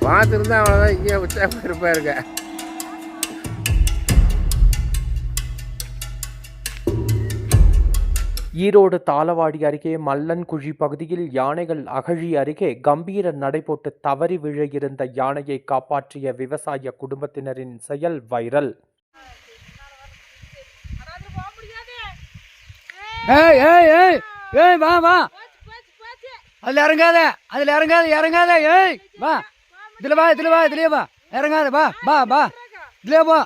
பார்த்துருந்தா அவ்வளோதான், இங்கே உற்சாகமாக இருப்பாருங்க. ஈரோடு தாளவாடி அருகே மல்லன்குழி பகுதியில் யானைகள் அகழி அருகே கம்பீர நடைபோட்டு தவறி விழ இருந்த யானையை காப்பாற்றிய விவசாய குடும்பத்தினரின் செயல் வைரல். வா வா, அதுல இறங்காத, அதுல இறங்காத, இறங்காத. ஏய் வா, இதுல வா, இதுல வா, இதுலயே வா, இறங்காத. வா வா வா, இதுலயே போ.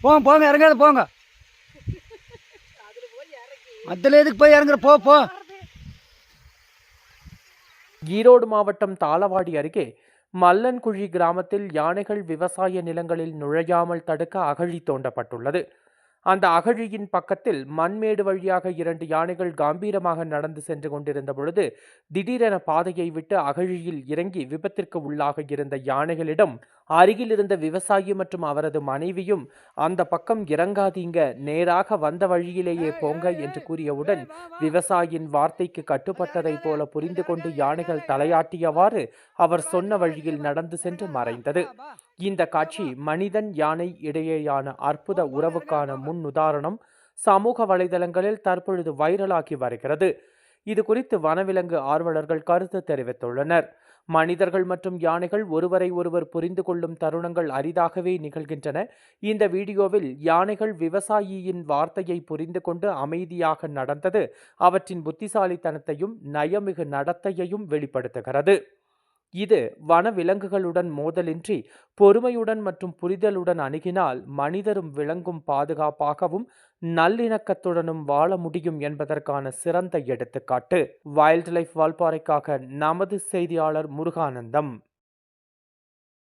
போங்க போங்க, இறங்காத போங்க. அதுல எதுக்கு போய் இறங்குற? போ போ. ஈரோடு மாவட்டம் தாளவாடி அருகே மல்லன்குழி கிராமத்தில் யானைகள் விவசாய நிலங்களில் நுழையாமல் தடுக்க அகழி தோண்டப்பட்டுள்ளது. அந்த அகழியின் பக்கத்தில் மண்மேடு வழியாக 2 யானைகள் கம்பீரமாக நடந்து சென்று கொண்டிருந்த பொழுது திடீரென பாதையை விட்டு அகழியில் இறங்கி விபத்திற்கு உள்ளாக இருந்த யானைகளிடம் அருகில் இருந்த விவசாயி மற்றும் அவரது மனைவியும் அந்த பக்கம் இறங்காதீங்க, நேராக வந்த வழியிலேயே போங்க என்று கூறியவுடன் விவசாயியின் வார்த்தைக்கு கட்டுப்பட்டதை போல புரிந்து கொண்டு யானைகள் தலையாட்டியவாறு அவர் சொன்ன வழியில் நடந்து சென்று மறைந்தது. இந்த காட்சி மனிதன் யானை இடையேயான அற்புத உறவுக்கான முன்னுதாரணம் சமூக வலைதளங்களில் தற்பொழுது வைரலாகி வருகிறது. இது குறித்து வனவிலங்கு ஆர்வலர்கள் கருத்து தெரிவித்துள்ளனர். மனிதர்கள் மற்றும் யானைகள் ஒருவரை ஒருவர் புரிந்து கொள்ளும் தருணங்கள் அரிதாகவே நிகழ்கின்றன. இந்த வீடியோவில் யானைகள் விவசாயியின் வார்த்தையை புரிந்து கொண்டு அமைதியாக நடந்தது அவற்றின் புத்திசாலித்தனத்தையும் நயமிகு நடத்தையையும் வெளிப்படுத்துகிறது. இது வனவிலங்குகளுடன் மோதலின்றி பொறுமையுடன் மற்றும் புரிதலுடன் அணுகினால் மனிதரும் விலங்கும் பாதுகாப்பாகவும் நல்லிணக்கத்துடனும் வாழ முடியும் என்பதற்கான சிறந்த எடுத்துக்காட்டு. வைல்ட் லைஃப் வால்பாறைக்காக நமது செய்தியாளர் முருகானந்தம்.